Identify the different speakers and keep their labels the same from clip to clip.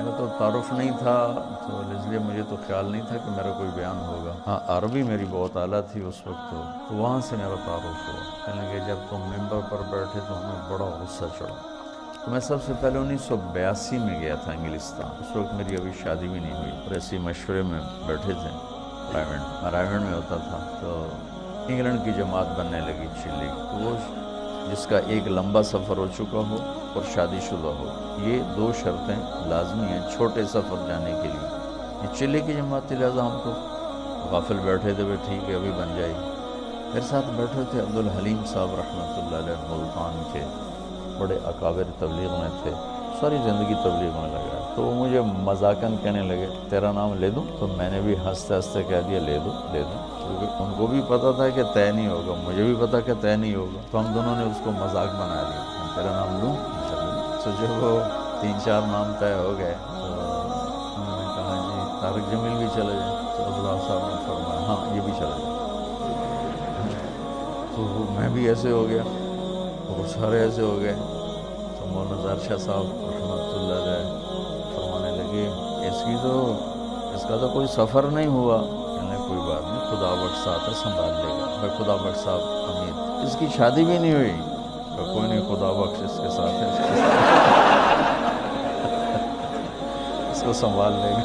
Speaker 1: میرا تو تعارف نہیں تھا، تو اس لیے مجھے تو خیال نہیں تھا کہ میرا کوئی بیان ہوگا. ہاں عربی میری بہت اعلیٰ تھی اس وقت، تو وہاں سے میرا تعارف ہوا. کہنے لگے جب تم ممبر پر بیٹھے تو ہمیں بڑا غصہ چڑھا. تو میں سب سے پہلے 1982 میں گیا تھا انگلستان. اس وقت میری ابھی شادی بھی نہیں ہوئی، اور ایسی مشورے میں بیٹھے تھے. رائمنڈ میں ہوتا تھا. تو انگلینڈ کی جماعت بننے لگی چلی. تو وہ جس کا ایک لمبا سفر ہو چکا ہو اور شادی شدہ ہو، یہ 2 شرطیں لازمی ہیں چھوٹے سفر جانے کے لیے. یہ چلے کی جماعت تھی، لہٰذا ہم تو غافل بیٹھے تھے. ٹھیک ہے ابھی بن جائے گی. میرے ساتھ بیٹھے تھے عبدالحلیم صاحب رحمۃ اللہ علیہ، ملتان کے بڑے اکابر تبلیغ میں تھے، ساری زندگی تبلیغ میں لگا. تو وہ مجھے مذاقاً کہنے لگے تیرا نام لے دوں؟ تو میں نے بھی ہنستے ہنستے کہہ دیا لے دو لے دو، کیونکہ ان کو بھی پتہ تھا کہ طے نہیں ہوگا، مجھے بھی پتا کہ طے نہیں ہوگا. تو ہم دونوں نے اس کو مذاق بنا لیا. تیرا نام لوں؟ تو جب وہ 3-4 نام طے ہو گئے تو انہوں نے کہا جی طارق جمیل بھی چلے جائیں. تو عبداللہ صاحب نے فرمایا ہاں یہ بھی چلے جائیں. تو میں بھی ایسے ہو گیا، وہ سارے ایسے ہو گئے. تو مولانا زار شاہ صاحب رحمۃ اللہ علیہ فرمانے لگے اس کا تو کوئی سفر نہیں ہوا. کہنے کوئی بات نہیں، خدا بخش ساتھ ہے سنبھال لے گا. میں خدا بخش صاحب امیر، اس کی شادی بھی نہیں ہوئی. کوئی نہیں، خدا بخش اس کے ساتھ ہے، اس کو سنبھال لے گا.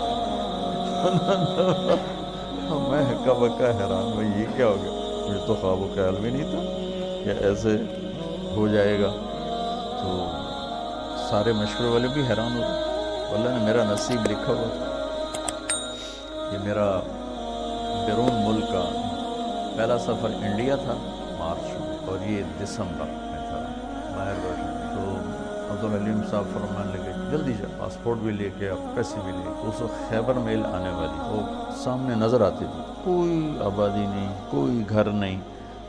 Speaker 1: میں ہکا بکا حیران، بھائی یہ کیا ہو گیا؟ مجھے تو خواب و خیال بھی نہیں تھا کہ ایسے ہو جائے گا. تو سارے مشورے والے بھی حیران ہو گئے. اللہ نے میرا نصیب لکھا ہوا تھا. یہ میرا بیرون ملک کا پہلا سفر انڈیا تھا مارچ میں، اور یہ دسمبر میں تھا باہر بیٹھے. تو عبدالحلیم صاحب فرمانے لگے جلدی جا، پاسپورٹ بھی لے کے پیسے بھی لے. تو اس وقت خیبر میل آنے والی، وہ سامنے نظر آتی تھی، کوئی آبادی نہیں، کوئی گھر نہیں.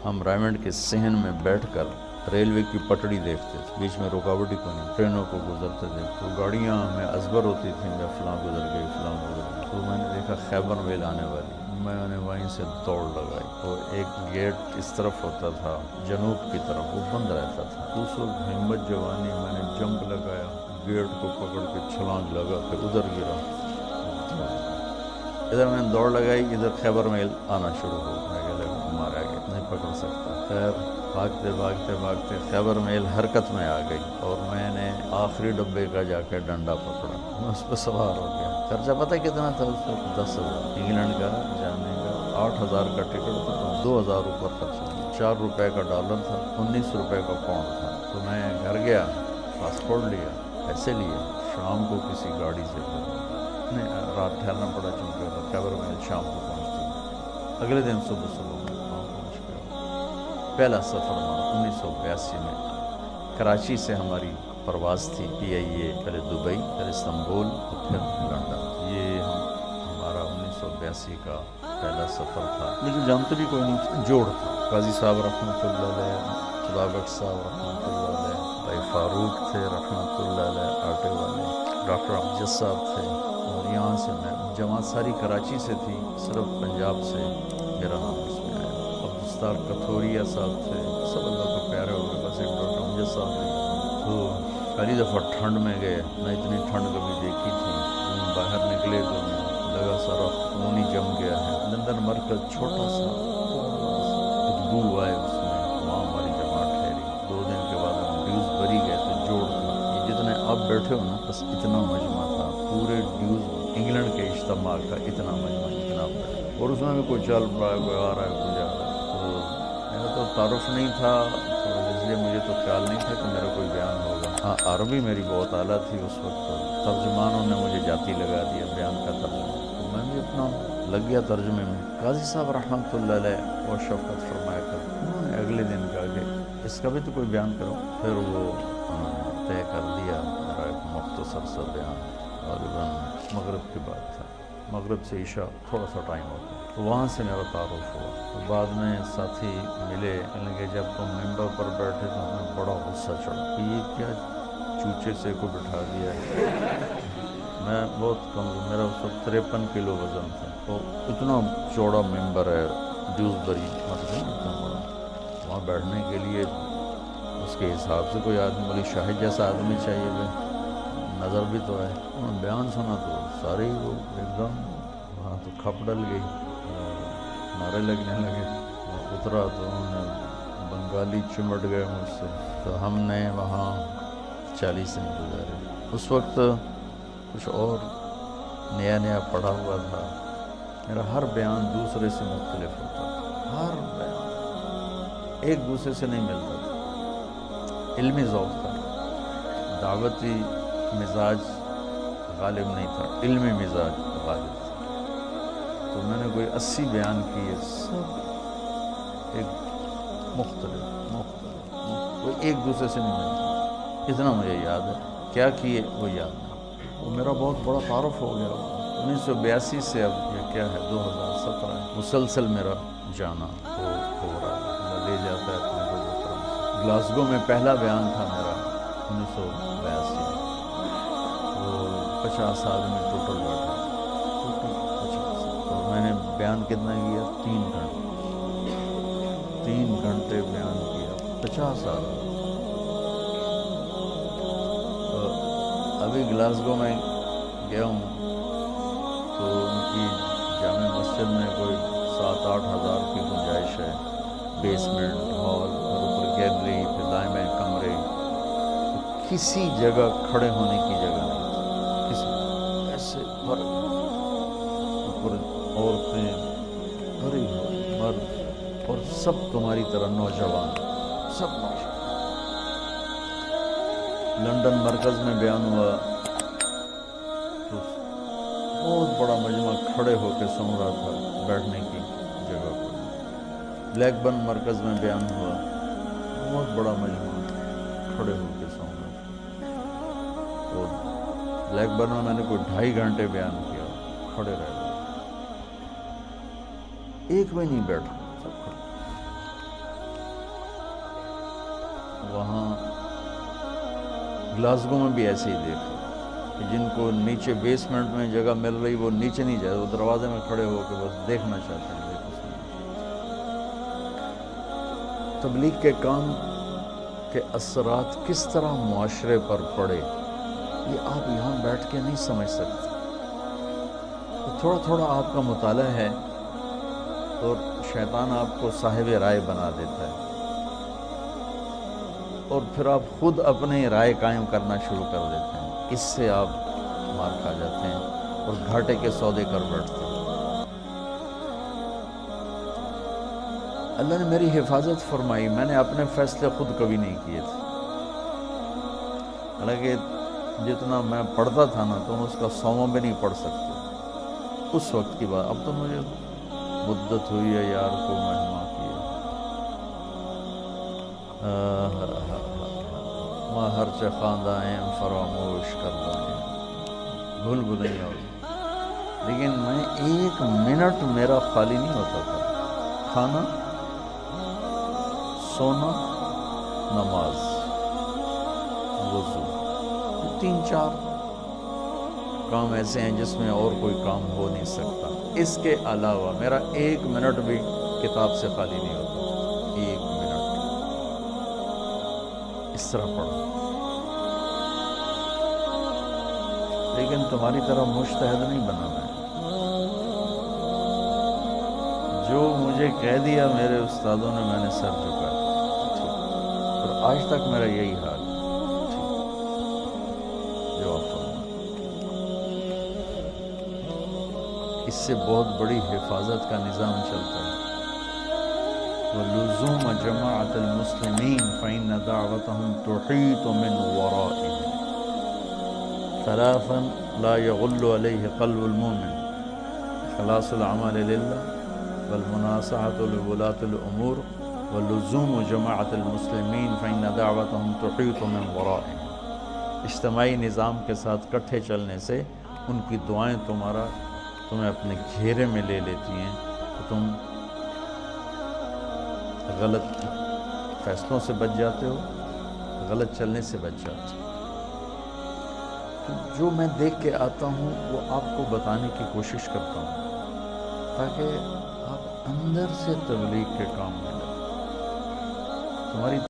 Speaker 1: ہم رائمنڈ کے صحن میں بیٹھ کر ریلوے کی پٹڑی دیکھتے تھے، بیچ میں رکاوٹ ہی کوئی نہیں، ٹرینوں کو گزرتے تھے. تو گاڑیاں ہمیں ازبر ہوتی تھیں، میں فلاں گزر گئی فلاں گزر گئی. تو میں نے دیکھا خیبر میل آنے والی. میں نے وہیں سے دوڑ لگائی. تو ایک گیٹ اس طرف ہوتا تھا جنوب کی طرف، وہ بند رہتا تھا. اس وقت ہمت جوانی میں نے جمپ لگایا، گیٹ کو پکڑ کے چھلانگ لگا، پھر ادھر گرا. ادھر میں نے دوڑ لگائی، ادھر خیبر میل آنا شروع ہو گیا. مارا گیا، نہیں پکڑ سکتا. خیر بھاگتے بھاگتے بھاگتے خیبر میل حرکت میں آ گئی، اور میں نے آخری ڈبے کا جا کے ڈنڈا پکڑا. میں اس پہ سوار ہو گیا. خرچہ پتہ کتنا تھا اس وقت؟ 10,000 انگلینڈ کا جانے کا. 8,000 کا ٹکٹ تھا، 2,000 اوپر خرچہ. 4 روپے کا ڈالر تھا، 19 روپے کا پاؤنڈ تھا. تو میں گھر گیا، پاسپورٹ لیا، پیسے لیے، شام کو کسی گاڑی سے نہیں، رات ٹھہرنا پڑا چونکہ خیبر میل شام کو پہنچتی. اگلے دن صبح میں وہاں پہنچ گیا. پہلا سفر ہمارا 1982 میں کراچی سے ہماری پرواز تھی PIA، پہلے دبئی، پھر استنبول اور پھر لندن. یہ ہمارا 1982 کا پہلا سفر تھا. لیکن جانتے بھی کوئی نہیں، جوڑ تھا. قاضی صاحب رحمۃ اللہ علیہ، خدا بخش صاحب رحمۃ اللہ علیہ، بھائی فاروق تھے رحمۃ اللہ علیہ آٹے والے، ڈاکٹر امجد صاحب تھے، اور یہاں سے میں جماعت ساری کراچی سے تھی، صرف پنجاب سے میرا نام اس میں آیا. عبدالستار کتھوریا صاحب تھے، سب اللہ کو پیارے ہو گئے، بس ایک ڈاکٹر امجد صاحب تھے. تو پہلی دفعہ ٹھنڈ میں گئے، نہ اتنی ٹھنڈ کبھی دیکھی تھی. باہر نکلے تو لگا سارا خون ہی جم گیا ہے. لندن مرکز چھوٹا سا، بدبو آئے اس میں، وہاں ہماری جماعت ٹھہری. 2 دن کے بعد ہم ڈیوزبری گئے تو جوڑ تھا. یہ جتنے اب بیٹھے ہو نا، بس اتنا مجمع تھا پورے ڈیوز انگلینڈ کے اجتماع کا، اتنا مجمع اتنا بڑا. اور اس میں بھی کوئی چل رہا ہے، کوئی آ رہا ہے، کوئی جا رہا ہے. تو میرا تو تعارف نہیں تھا، تو اس لیے مجھے تو خیال نہیں تھا کہ میرا کوئی بیان ہوگا. ہاں عربی میری بہت اعلیٰ تھی اس وقت. ترجمانوں نے مجھے جاتی لگا دیا بیان کا ترجمہ. تو میں بھی اپنا لگ گیا ترجمے میں. قاضی صاحب رحمۃ اللہ علیہ اور شفقت فرمایا کر، انہوں نے اگلے دن کہا کہ اس کا بھی تو کوئی بیان کرو. پھر وہ انہوں نے طے کر دیا میرا ایک مختصر سا بیان. غالباً مغرب کی بات تھا، مغرب سے عشاء تھوڑا سا ٹائم ہوتا. تو وہاں سے میرا تعارف ہوا. تو بعد میں ساتھی ملے، کہنے لگے جب تم ممبر پر بیٹھے تو ہمیں بڑا غصہ چڑھا کہ یہ کیا چوچے سے کو بٹھا دیا ہے. میں بہت کم، میرا اس وقت 53 کلو وزن تھا. تو اتنا چوڑا ممبر ہے ڈیوزبری، مطلب اتنا بڑا. وہاں بیٹھنے کے لیے اس کے حساب سے کوئی آدمی، بولی شاہد جیسا آدمی چاہیے. نظر بھی تو ہے. انہوں نے بیان سنا تو سارے ہی وہ ایک دم وہاں تو کھپ ڈل گئی, نعرے لگنے لگے. اترا تو انہوں نے بنگالی چمٹ گئے مجھ سے, تو ہم نے وہاں 40 دن گزارے. اس وقت کچھ اور نیا پڑھا ہوا تھا. میرا ہر بیان دوسرے سے مختلف ہوتا تھا, ہر بیان ایک دوسرے سے نہیں ملتا تھا. علمی ذوق تھا, دعوتی مزاج غالب نہیں تھا, علمی مزاج غالب تھا. تو میں نے کوئی 80 بیان کیے, سب ایک مختلف وہ ایک دوسرے سے نہیں ملتا. اتنا مجھے یاد ہے, کیا کیے وہ یاد نہیں. وہ میرا بہت بڑا تعارف ہو گیا. 1982 سے اب یہ کیا ہے 2017 مسلسل میرا جانا ہو رہا ہے, لے جاتا ہے اپنے کو. گلاسگو میں پہلا بیان تھا میرا 1982. وہ 50 آدمی ٹوٹل بیٹھا, 50. اور میں نے بیان کتنا کیا, 3 گھنٹے. 3 گھنٹے بیان کیا, 50 آدمی. ابھی گلاسگو میں گیا ہوں تو ان کی جامع مسجد میں کوئی 7-8 ہزار کی گنجائش ہے. بیسمنٹ, ہال, اور اوپر گیلری, پھر دائیں بائیں کمرے. تو کسی جگہ کھڑے ہونے کی جگہ نہیں تھی, کسی ایسے بھر. اوپر عورتیں بھری ہوئی, مرد, اور سب تمہاری طرح نوجوان, سب نوجوان. لندن مرکز میں بیان ہوا تو بہت بڑا مجمع کھڑے ہو کے سن رہا تھا بیٹھنے کی جگہ پر. بلیک برن مرکز میں بیان ہوا, بہت بڑا مجمع کھڑے ہو کے سن رہا تھا. تو بلیک برن میں نے کوئی 2.5 گھنٹے بیان کیا, کھڑے رہ گئے, ایک بھی نہیں بیٹھا, سب کھڑے. وہاں گلاسگو میں بھی ایسے ہی دیکھا کہ جن کو نیچے بیسمنٹ میں جگہ مل رہی وہ نیچے نہیں جائے, وہ دروازے میں کھڑے ہو کے بس دیکھنا چاہتے ہیں. تبلیغ کے کام کے اثرات کس طرح معاشرے پر پڑے یہ آپ یہاں بیٹھ کے نہیں سمجھ سکتے. تھوڑا تھوڑا آپ کا مطالعہ ہے اور شیطان آپ کو صاحب رائے بنا دیتا ہے, اور پھر آپ خود اپنی رائے قائم کرنا شروع کر دیتے ہیں. اس سے آپ مار کھا جاتے ہیں اور گھاٹے کے سودے کر بیٹھتے ہیں. اللہ نے میری حفاظت فرمائی. میں نے اپنے فیصلے خود کبھی نہیں کیے تھے, حالانکہ جتنا میں پڑھتا تھا نا تو اس کا 100واں بھی نہیں پڑھ سکتے اس وقت کی بات. اب تو مجھے مدت ہوئی ہے یار کو مہما کیے. ماں ہر چہ خواندائیں فراموش کردائیں, بھول بھلیں ہوئی. لیکن میں 1 منٹ میرا خالی نہیں ہوتا تھا. کھانا, سونا, نماز, وضو, 3-4 کام ایسے ہیں جس میں اور کوئی کام ہو نہیں سکتا. اس کے علاوہ میرا 1 منٹ بھی کتاب سے خالی نہیں ہوتا. 1 منٹ اس طرح پڑھا. لیکن تمہاری طرح مجتہد نہیں بنا میں. جو مجھے کہہ دیا میرے استادوں نے میں نے سر جھکا, اور آج تک میرا یہی حال ہے. جواب فرمائیں. اس سے بہت بڑی حفاظت کا نظام چلتا ہے. وَلُزُومَ جَمَاعَةِ الْمُسْلِمِينَ فَإِنَّ دَعْوَتَهُمْ تُحِيطُ مِنْ وَرَائِهِمْ. 3 لا يغل عليه قلب المؤمن: خلاص العمل لله، والمناصحة لولاة الأمور، ولزوم جماعة المسلمین فإن دعوتهم تحيط من ورائهم. اجتماعی نظام کے ساتھ کٹھے چلنے سے ان کی دعائیں تمہیں اپنے گھیرے میں لے لیتی ہیں, تو تم غلط فیصلوں سے بچ جاتے ہو, غلط چلنے سے بچ جاتے ہو. جو میں دیکھ کے آتا ہوں وہ آپ کو بتانے کی کوشش کرتا ہوں تاکہ آپ اندر سے تبلیغ کے کام میں لگیں. تمہاری